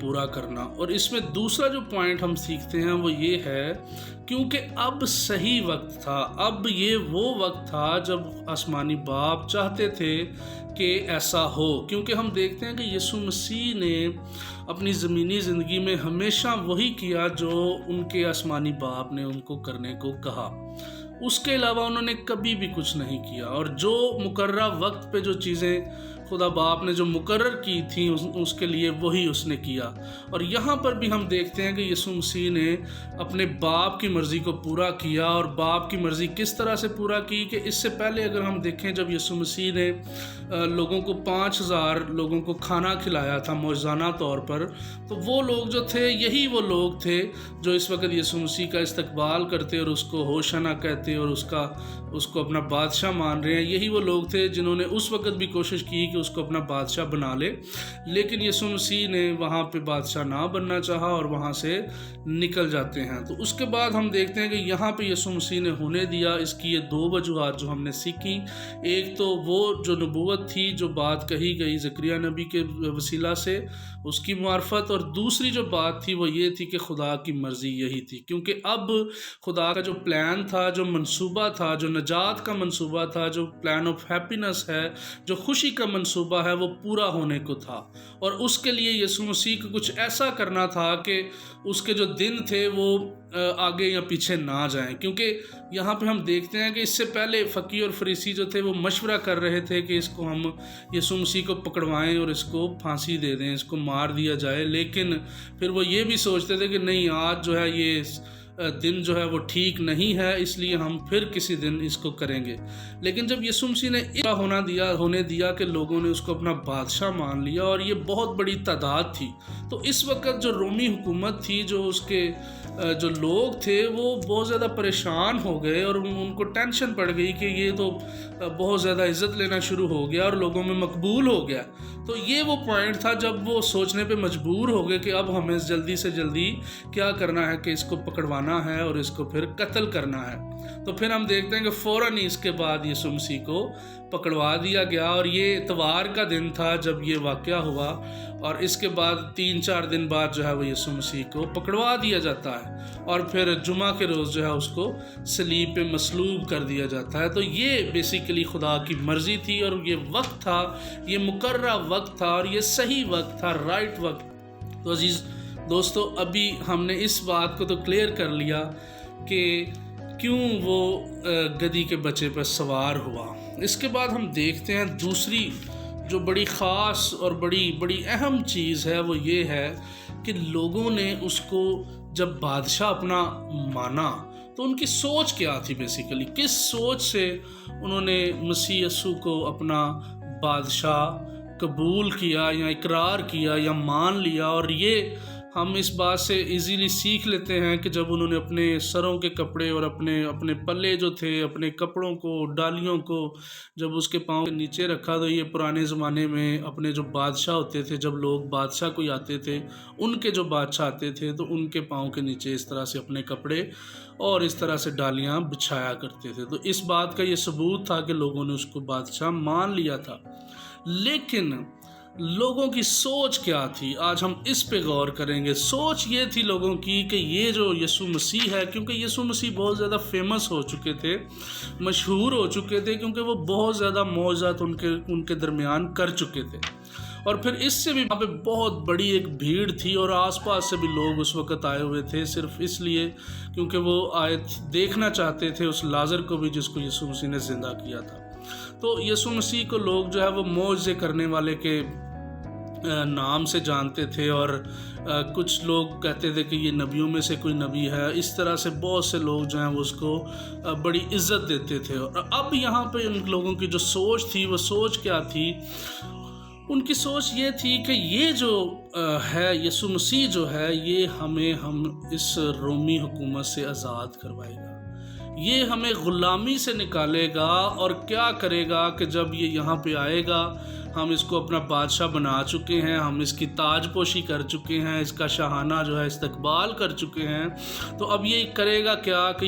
پورا کرنا، اور اس میں دوسرا جو پوائنٹ ہم سیکھتے ہیں وہ یہ ہے کیونکہ اب صحیح وقت تھا، اب یہ وہ وقت تھا جب آسمانی باپ چاہتے تھے کہ ایسا ہو، کیونکہ ہم دیکھتے ہیں کہ یسوع مسیح نے اپنی زمینی زندگی میں ہمیشہ وہی کیا جو ان کے آسمانی باپ نے ان کو کرنے کو کہا، اس کے علاوہ انہوں نے کبھی بھی کچھ نہیں کیا، اور جو مقررہ وقت پہ جو چیزیں خدا باپ نے جو مقرر کی تھیں اس کے لیے وہی اس نے کیا۔ اور یہاں پر بھی ہم دیکھتے ہیں کہ یسوع مسیح نے اپنے باپ کی مرضی کو پورا کیا، اور باپ کی مرضی کس طرح سے پورا کی کہ اس سے پہلے اگر ہم دیکھیں جب یسوع مسیح نے لوگوں کو 5000 لوگوں کو کھانا کھلایا تھا معجزانہ طور پر، تو وہ لوگ جو تھے یہی وہ لوگ تھے جو اس وقت یسوع مسیح کا استقبال کرتے اور اس کو ہوشنا کہتے اور اس کو اپنا بادشاہ مان رہے ہیں۔ یہی وہ لوگ تھے جنہوں نے اس وقت بھی کوشش کی کہ اس کو اپنا بادشاہ بنا لے، لیکن یسوع مسیح نے وہاں پہ بادشاہ نہ بننا چاہا اور وہاں سے نکل جاتے ہیں۔ تو اس کے بعد ہم دیکھتے ہیں کہ یہاں پہ یسوع مسیح نے ہونے دیا۔ اس کی یہ 2 وجوہات جو ہم نے سیکھی، ایک تو وہ جو نبوت تھی جو بات کہی گئی زکریا نبی کے وسیلہ سے، اس کی معرفت، اور دوسری جو بات تھی وہ یہ تھی کہ خدا کی مرضی یہی تھی، کیونکہ اب خدا کا جو پلان تھا، جو منصوبہ تھا، جو نجات کا منصوبہ تھا، جو پلان آف ہیپینس ہے، جو خوشی کا منصوبہ ہے، وہ پورا ہونے کو تھا، اور اس کے لیے یسوع مسیح کو کچھ ایسا کرنا تھا کہ اس کے جو دن تھے وہ آگے یا پیچھے نہ جائیں، کیونکہ یہاں پہ ہم دیکھتے ہیں کہ اس سے پہلے فقی اور فریسی جو تھے وہ مشورہ کر رہے تھے کہ اس کو ہم یسوع مسیح کو پکڑوائیں اور اس کو پھانسی دے دیں، اس کو مار دیا جائے، لیکن پھر وہ یہ بھی سوچتے تھے کہ نہیں، آج جو ہے یہ دن جو ہے وہ ٹھیک نہیں ہے، اس لیے ہم پھر کسی دن اس کو کریں گے۔ لیکن جب یسوع مسیح نے ہونے دیا کہ لوگوں نے اس کو اپنا بادشاہ مان لیا، اور یہ بہت بڑی تعداد تھی، تو اس وقت جو رومی حکومت تھی، جو اس کے جو لوگ تھے وہ بہت زیادہ پریشان ہو گئے، اور ان کو ٹینشن پڑ گئی کہ یہ تو بہت زیادہ عزت لینا شروع ہو گیا اور لوگوں میں مقبول ہو گیا۔ تو یہ وہ پوائنٹ تھا جب وہ سوچنے پہ مجبور ہو گئے کہ اب ہمیں جلدی سے جلدی کیا کرنا ہے کہ اس کو پکڑوانا ہے اور اس کو پھر قتل کرنا ہے۔ تو پھر ہم دیکھتے ہیں کہ فوراً ہی اس کے بعد یسوع مسیح کو پکڑوا دیا گیا، اور یہ اتوار کا دن تھا جب یہ واقعہ ہوا، اور اس کے بعد 3-4 دن بعد جو ہے وہ یسوع مسیح کو پکڑوا دیا جاتا ہے، اور پھر جمعہ کے روز جو ہے اس کو صلیب پہ مصلوب کر دیا جاتا ہے۔ تو یہ بیسیکلی خدا کی مرضی تھی، اور یہ وقت تھا، یہ مقررہ وقت تھا، اور یہ صحیح وقت تھا، رائٹ وقت۔ تو عزیز دوستو، ابھی ہم نے اس بات کو تو کلیئر کر لیا کہ کیوں وہ گدھی کے بچے پر سوار ہوا۔ اس کے بعد ہم دیکھتے ہیں دوسری جو بڑی خاص اور بڑی اہم چیز ہے، وہ یہ ہے کہ لوگوں نے اس کو جب بادشاہ اپنا مانا تو ان کی سوچ کیا تھی، بیسیکلی کس سوچ سے انہوں نے مسیح یسوع کو اپنا بادشاہ قبول کیا یا اقرار کیا یا مان لیا۔ اور یہ ہم اس بات سے ایزیلی سیکھ لیتے ہیں کہ جب انہوں نے اپنے سروں کے کپڑے اور اپنے پلے جو تھے، اپنے کپڑوں کو، ڈالیوں کو جب اس کے پاؤں کے نیچے رکھا، تو یہ پرانے زمانے میں اپنے جو بادشاہ ہوتے تھے، جب لوگ بادشاہ کوئی آتے تھے، ان کے جو بادشاہ آتے تھے تو ان کے پاؤں کے نیچے اس طرح سے اپنے کپڑے اور اس طرح سے ڈالیاں بچھایا کرتے تھے۔ تو اس بات کا یہ ثبوت تھا کہ لوگوں نے اس کو بادشاہ مان لیا تھا۔ لیکن لوگوں کی سوچ کیا تھی، آج ہم اس پہ غور کریں گے۔ سوچ یہ تھی لوگوں کی کہ یہ جو یسوع مسیح ہے، کیونکہ یسوع مسیح بہت زیادہ فیمس ہو چکے تھے، مشہور ہو چکے تھے، کیونکہ وہ بہت زیادہ معجزات ان کے درمیان کر چکے تھے، اور پھر اس سے بھی وہاں پہ بہت بڑی ایک بھیڑ تھی، اور آس پاس سے بھی لوگ اس وقت آئے ہوئے تھے، صرف اس لیے کیونکہ وہ دیکھنا چاہتے تھے اس لازر کو بھی جس کو یسوع مسیح نے زندہ کیا تھا۔ تو یسوع مسیح کو لوگ جو ہے وہ معجزے کرنے والے کے نام سے جانتے تھے، اور کچھ لوگ کہتے تھے کہ یہ نبیوں میں سے کوئی نبی ہے۔ اس طرح سے بہت سے لوگ جو ہیں وہ اس کو بڑی عزت دیتے تھے۔ اور اب یہاں پہ ان لوگوں کی جو سوچ تھی، وہ سوچ کیا تھی؟ ان کی سوچ یہ تھی کہ یہ جو ہے یسوع مسیح جو ہے، یہ ہم اس رومی حکومت سے آزاد کروائے گا، یہ ہمیں غلامی سے نکالے گا، اور کیا کرے گا کہ جب یہ یہاں پہ آئے گا ہم اس کو اپنا بادشاہ بنا چکے ہیں، ہم اس کی تاج پوشی کر چکے ہیں، اس کا شاہانہ جو ہے استقبال کر چکے ہیں، تو اب یہ کرے گا کیا کہ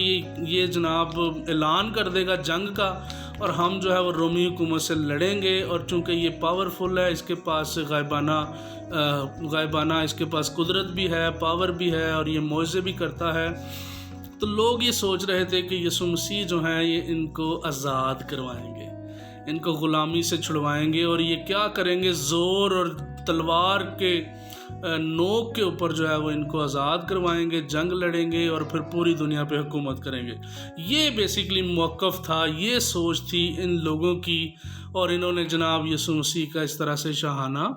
یہ جناب اعلان کر دے گا جنگ کا، اور ہم جو ہے وہ رومی حکومت سے لڑیں گے، اور چونکہ یہ پاورفل ہے، اس کے پاس غائبانہ اس کے پاس قدرت بھی ہے، پاور بھی ہے، اور یہ معجزے بھی کرتا ہے۔ تو لوگ یہ سوچ رہے تھے کہ یسوع مسیح جو ہیں یہ ان کو آزاد کروائیں گے، ان کو غلامی سے چھڑوائیں گے، اور یہ کیا کریں گے، زور اور تلوار کے نوک کے اوپر جو ہے وہ ان کو آزاد کروائیں گے، جنگ لڑیں گے، اور پھر پوری دنیا پہ حکومت کریں گے۔ یہ بیسیکلی موقف تھا، یہ سوچ تھی ان لوگوں کی، اور انہوں نے جناب یسوع مسیح کا اس طرح سے شاہانہ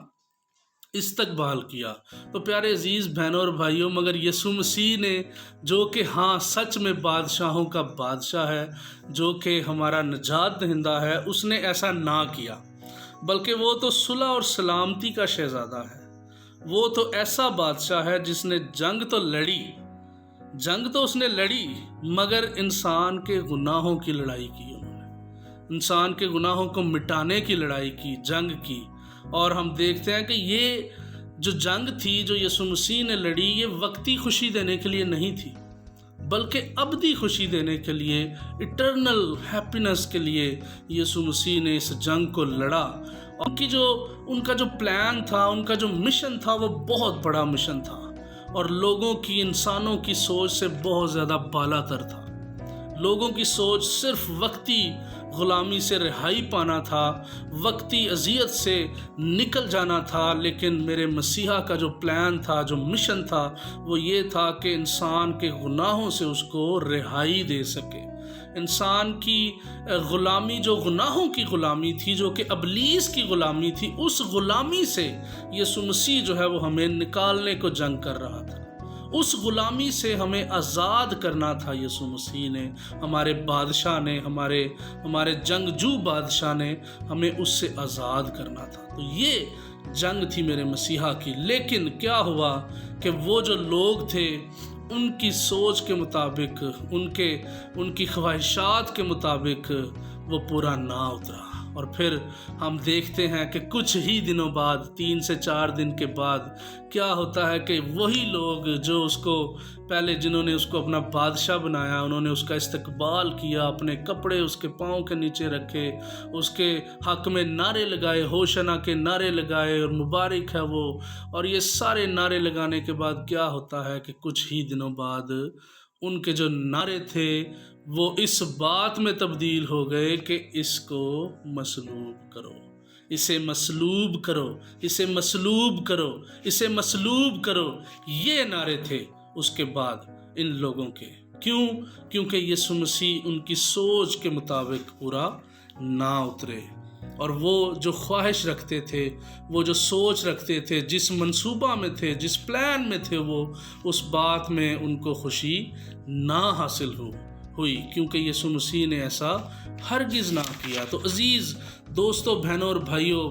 استقبال کیا۔ تو پیارے عزیز بہنوں اور بھائیوں، مگر یسوع مسیح نے، جو کہ ہاں سچ میں بادشاہوں کا بادشاہ ہے، جو کہ ہمارا نجات دہندہ ہے، اس نے ایسا نہ کیا، بلکہ وہ تو صلح اور سلامتی کا شہزادہ ہے۔ وہ تو ایسا بادشاہ ہے جس نے جنگ تو لڑی، جنگ تو اس نے لڑی، مگر انسان کے گناہوں کی لڑائی کی، انہوں نے انسان کے گناہوں کو مٹانے کی لڑائی کی، جنگ کی۔ اور ہم دیکھتے ہیں کہ یہ جو جنگ تھی جو یسوع مسیح نے لڑی، یہ وقتی خوشی دینے کے لیے نہیں تھی، بلکہ ابدی خوشی دینے کے لیے، ایٹرنل ہیپینس کے لیے یسوع مسیح نے اس جنگ کو لڑا۔ ان کا جو پلان تھا، ان کا جو مشن تھا، وہ بہت بڑا مشن تھا، اور لوگوں کی، انسانوں کی سوچ سے بہت زیادہ بالا تر تھا۔ لوگوں کی سوچ صرف وقتی غلامی سے رہائی پانا تھا، وقتی اذیت سے نکل جانا تھا، لیکن میرے مسیحا کا جو پلان تھا، جو مشن تھا، وہ یہ تھا کہ انسان کے گناہوں سے اس کو رہائی دے سکے۔ انسان کی غلامی، جو گناہوں کی غلامی تھی، جو کہ ابلیس کی غلامی تھی، اس غلامی سے یسوع مسیح جو ہے وہ ہمیں نکالنے کو جنگ کر رہا تھا۔ اس غلامی سے ہمیں آزاد کرنا تھا۔ یسوع مسیح نے، ہمارے بادشاہ نے، ہمارے جنگجو بادشاہ نے ہمیں اس سے آزاد کرنا تھا۔ تو یہ جنگ تھی میرے مسیحا کی۔ لیکن کیا ہوا کہ وہ جو لوگ تھے، ان کی سوچ کے مطابق، ان کی خواہشات کے مطابق وہ پورا نہ اترا، اور پھر ہم دیکھتے ہیں کہ کچھ ہی دنوں بعد، 3 سے 4 دن کے بعد کیا ہوتا ہے کہ وہی لوگ جو اس کو پہلے، جنہوں نے اس کو اپنا بادشاہ بنایا، انہوں نے اس کا استقبال کیا، اپنے کپڑے اس کے پاؤں کے نیچے رکھے، اس کے حق میں نعرے لگائے، ہوشنا کے نعرے لگائے، اور مبارک ہے وہ، اور یہ سارے نعرے لگانے کے بعد کیا ہوتا ہے کہ کچھ ہی دنوں بعد ان کے جو نعرے تھے وہ اس بات میں تبدیل ہو گئے کہ اس کو مصلوب کرو، اسے مصلوب کرو، اسے مصلوب کرو، اسے مصلوب کرو۔ یہ نعرے تھے اس کے بعد ان لوگوں کے۔ کیونکہ یسوع مسیح ان کی سوچ کے مطابق پورا نہ اترے، اور وہ جو خواہش رکھتے تھے، وہ جو سوچ رکھتے تھے، جس منصوبہ میں تھے، جس پلان میں تھے، وہ اس بات میں ان کو خوشی نہ حاصل ہوئی، کیونکہ یسوع مسیح نے ایسا ہرگز نہ کیا۔ تو عزیز دوستو، بہنوں اور بھائیوں،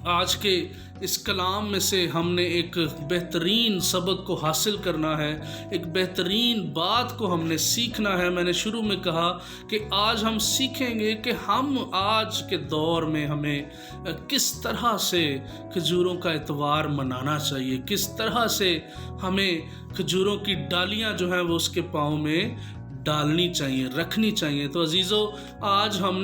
آج کے اس کلام میں سے ہم نے ایک بہترین سبق کو حاصل کرنا ہے، ایک بہترین بات کو ہم نے سیکھنا ہے۔ میں نے شروع میں کہا کہ آج ہم سیکھیں گے کہ ہم آج کے دور میں ہمیں کس طرح سے کھجوروں کا اتوار منانا چاہیے، کس طرح سے ہمیں کھجوروں کی ڈالیاں جو ہیں وہ اس کے پاؤں میں ڈالنی چاہیے، رکھنی چاہیے۔ تو عزیزو، آج ہم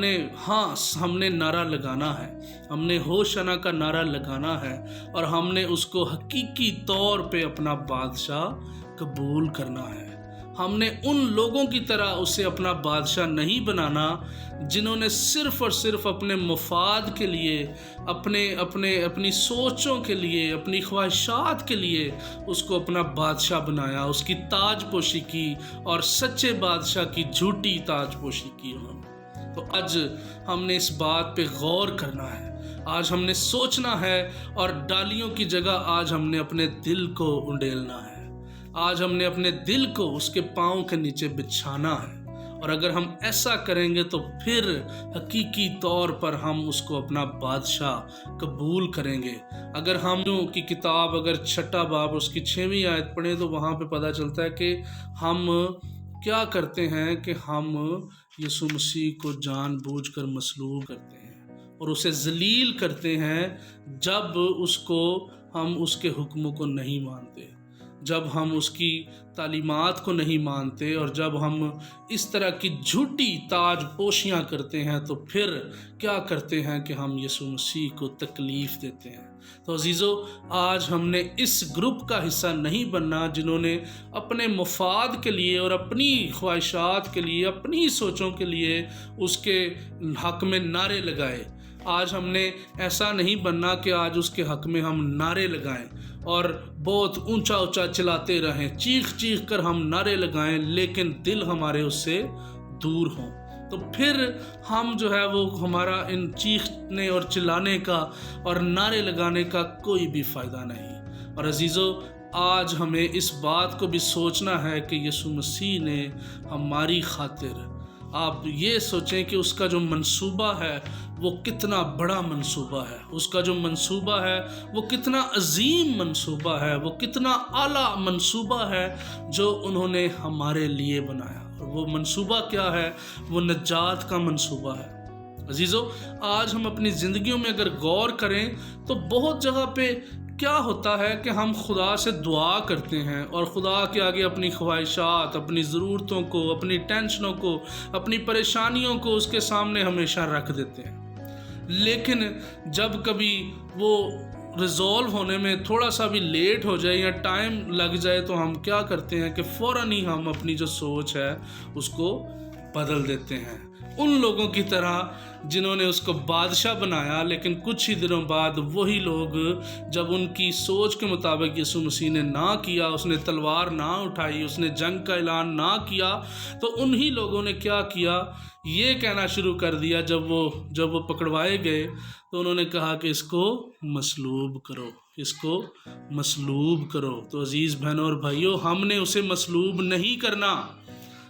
نے نعرہ لگانا ہے، ہم نے ہوشنا کا نعرہ لگانا ہے، اور ہم نے اس کو حقیقی طور پہ اپنا بادشاہ قبول کرنا ہے۔ ہم نے ان لوگوں کی طرح اسے اپنا بادشاہ نہیں بنانا جنہوں نے صرف اور صرف اپنے مفاد کے لیے، اپنی سوچوں کے لیے، اپنی خواہشات کے لیے اس کو اپنا بادشاہ بنایا، اس کی تاج پوشی کی، اور سچے بادشاہ کی جھوٹی تاج پوشی کی انہوں نے۔ تو آج ہم نے اس بات پہ غور کرنا ہے، آج ہم نے سوچنا ہے، اور ڈالیوں کی جگہ آج ہم نے اپنے دل کو انڈیلنا ہے، آج ہم نے اپنے دل کو اس کے پاؤں کے نیچے بچھانا ہے۔ اور اگر ہم ایسا کریں گے تو پھر حقیقی طور پر ہم اس کو اپنا بادشاہ قبول کریں گے۔ اگر ہم کی کتاب، اگر 6 باب اس کی 6ویں آیت پڑھیں تو وہاں پہ پتہ چلتا ہے کہ ہم کیا کرتے ہیں، کہ ہم یسوع مسیح کو جان بوجھ کر مصلوب کرتے ہیں، اور اسے ذلیل کرتے ہیں جب ہم اس کے حکموں کو نہیں مانتے، جب ہم اس کی تعلیمات کو نہیں مانتے، اور جب ہم اس طرح کی جھوٹی تاج پوشیاں کرتے ہیں تو پھر کیا کرتے ہیں کہ ہم یسوع مسیح کو تکلیف دیتے ہیں۔ تو عزیزو، آج ہم نے اس گروپ کا حصہ نہیں بننا جنہوں نے اپنے مفاد کے لیے اور اپنی خواہشات کے لیے، اپنی سوچوں کے لیے اس کے حق میں نعرے لگائے۔ آج ہم نے ایسا نہیں بننا کہ آج اس کے حق میں ہم نعرے لگائیں اور بہت اونچا اونچا چلاتے رہیں، چیخ چیخ کر ہم نعرے لگائیں، لیکن دل ہمارے اس سے دور ہوں۔ تو پھر ہم جو ہے وہ ہمارا ان چیخنے اور چلانے کا اور نعرے لگانے کا کوئی بھی فائدہ نہیں۔ اور عزیزو، آج ہمیں اس بات کو بھی سوچنا ہے کہ یسوع مسیح نے ہماری خاطر، آپ یہ سوچیں کہ اس کا جو منصوبہ ہے وہ کتنا بڑا منصوبہ ہے، اس کا جو منصوبہ ہے وہ کتنا عظیم منصوبہ ہے، وہ کتنا اعلیٰ منصوبہ ہے جو انہوں نے ہمارے لیے بنایا۔ اور وہ منصوبہ کیا ہے؟ وہ نجات کا منصوبہ ہے۔ عزیزو، آج ہم اپنی زندگیوں میں اگر غور کریں تو بہت جگہ پہ کیا ہوتا ہے کہ ہم خدا سے دعا کرتے ہیں اور خدا کے آگے اپنی خواہشات، اپنی ضرورتوں کو، اپنی ٹینشنوں کو، اپنی پریشانیوں کو اس کے سامنے ہمیشہ رکھ دیتے ہیں، لیکن جب کبھی وہ ریزولو ہونے میں تھوڑا سا بھی لیٹ ہو جائے یا ٹائم لگ جائے تو ہم کیا کرتے ہیں کہ فوراً ہی ہم اپنی جو سوچ ہے اس کو بدل دیتے ہیں، ان لوگوں کی طرح جنہوں نے اس کو بادشاہ بنایا، لیکن کچھ ہی دنوں بعد وہی لوگ جب ان کی سوچ کے مطابق یسوع مسیح نے نہ کیا، اس نے تلوار نہ اٹھائی، اس نے جنگ کا اعلان نہ کیا، تو انہی لوگوں نے کیا کیا؟ یہ کہنا شروع کر دیا جب وہ پکڑوائے گئے تو انہوں نے کہا کہ اس کو مصلوب کرو، اس کو مصلوب کرو۔ تو عزیز بہنوں اور بھائیوں، ہم نے اسے مصلوب نہیں کرنا،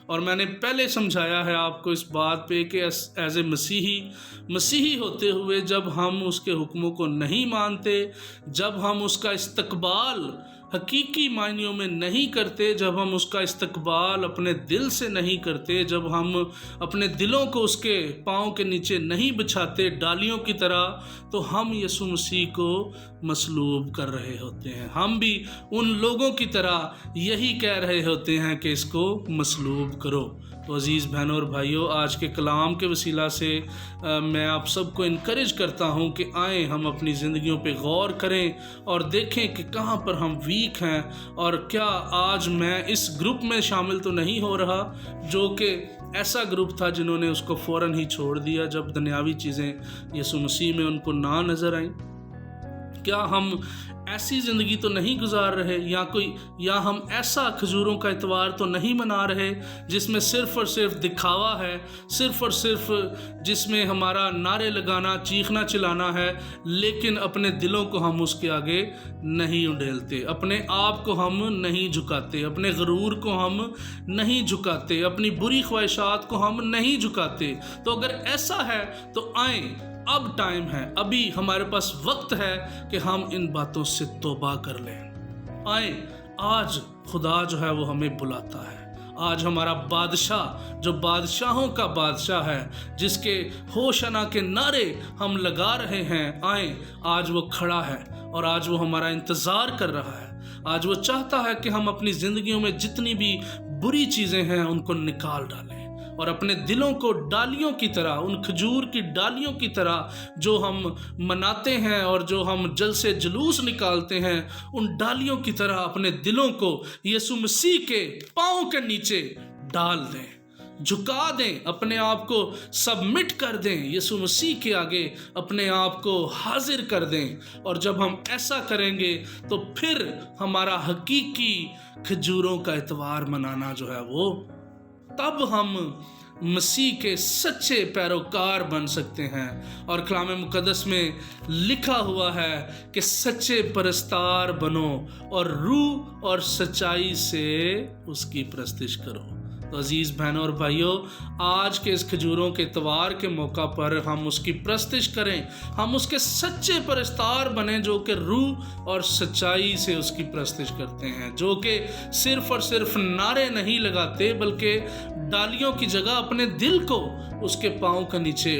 اور میں نے پہلے سمجھایا ہے آپ کو اس بات پہ کہ ایز اے مسیحی ہوتے ہوئے جب ہم اس کے حکموں کو نہیں مانتے، جب ہم اس کا استقبال حقیقی معنیوں میں نہیں کرتے، جب ہم اس کا استقبال اپنے دل سے نہیں کرتے، جب ہم اپنے دلوں کو اس کے پاؤں کے نیچے نہیں بچھاتے ڈالیوں کی طرح، تو ہم یسوع مسیح کو مصلوب کر رہے ہوتے ہیں۔ ہم بھی ان لوگوں کی طرح یہی کہہ رہے ہوتے ہیں کہ اس کو مصلوب کرو۔ تو عزیز بہنوں اور بھائیوں، آج کے کلام کے وسیلہ سے میں آپ سب کو انکریج کرتا ہوں کہ آئیں ہم اپنی زندگیوں پہ غور کریں اور دیکھیں کہ کہاں پر ہم ویک ہیں، اور کیا آج میں اس گروپ میں شامل تو نہیں ہو رہا جو کہ ایسا گروپ تھا جنہوں نے اس کو فوراً ہی چھوڑ دیا جب دنیاوی چیزیں یسوع مسیح میں ان کو نہ نظر آئیں۔ کیا ہم ایسی زندگی تو نہیں گزار رہے، یا ہم ایسا کھجوروں کا اتوار تو نہیں منا رہے جس میں صرف اور صرف دکھاوا ہے، صرف اور صرف جس میں ہمارا نعرے لگانا، چیخنا چلانا ہے، لیکن اپنے دلوں کو ہم اس کے آگے نہیں اڈیلتے، اپنے آپ کو ہم نہیں جھکاتے، اپنے غرور کو ہم نہیں جھکاتے، اپنی بری خواہشات کو ہم نہیں جھکاتے۔ تو اگر ایسا ہے تو آئیں، اب ٹائم ہے، ابھی ہمارے پاس وقت ہے کہ ہم ان باتوں سے توبہ کر لیں۔ آئیں، آج خدا جو ہے وہ ہمیں بلاتا ہے۔ آج ہمارا بادشاہ جو بادشاہوں کا بادشاہ ہے، جس کے ہوشنا کے نعرے ہم لگا رہے ہیں، آئیں، آج وہ کھڑا ہے اور آج وہ ہمارا انتظار کر رہا ہے۔ آج وہ چاہتا ہے کہ ہم اپنی زندگیوں میں جتنی بھی بری چیزیں ہیں ان کو نکال ڈالیں، اور اپنے دلوں کو ڈالیوں کی طرح، ان کھجور کی ڈالیوں کی طرح جو ہم مناتے ہیں اور جو ہم جل سے جلوس نکالتے ہیں، ان ڈالیوں کی طرح اپنے دلوں کو یسوع مسیح کے پاؤں کے نیچے ڈال دیں، جھکا دیں، اپنے آپ کو سبمٹ کر دیں، یسوع مسیح کے آگے اپنے آپ کو حاضر کر دیں۔ اور جب ہم ایسا کریں گے تو پھر ہمارا حقیقی کھجوروں کا اتوار منانا جو ہے وہ، تب ہم مسیح کے سچے پیروکار بن سکتے ہیں۔ اور کلام مقدس میں لکھا ہوا ہے کہ سچے پرستار بنو اور روح اور سچائی سے اس کی پرستش کرو۔ تو عزیز بہنوں اور بھائیوں، آج کے اس کھجوروں کے اتوار کے موقع پر ہم اس کی پرستش کریں، ہم اس کے سچے پرستار بنیں جو کہ روح اور سچائی سے اس کی پرستش کرتے ہیں، جو کہ صرف اور صرف نعرے نہیں لگاتے بلکہ ڈالیوں کی جگہ اپنے دل کو اس کے پاؤں کے نیچے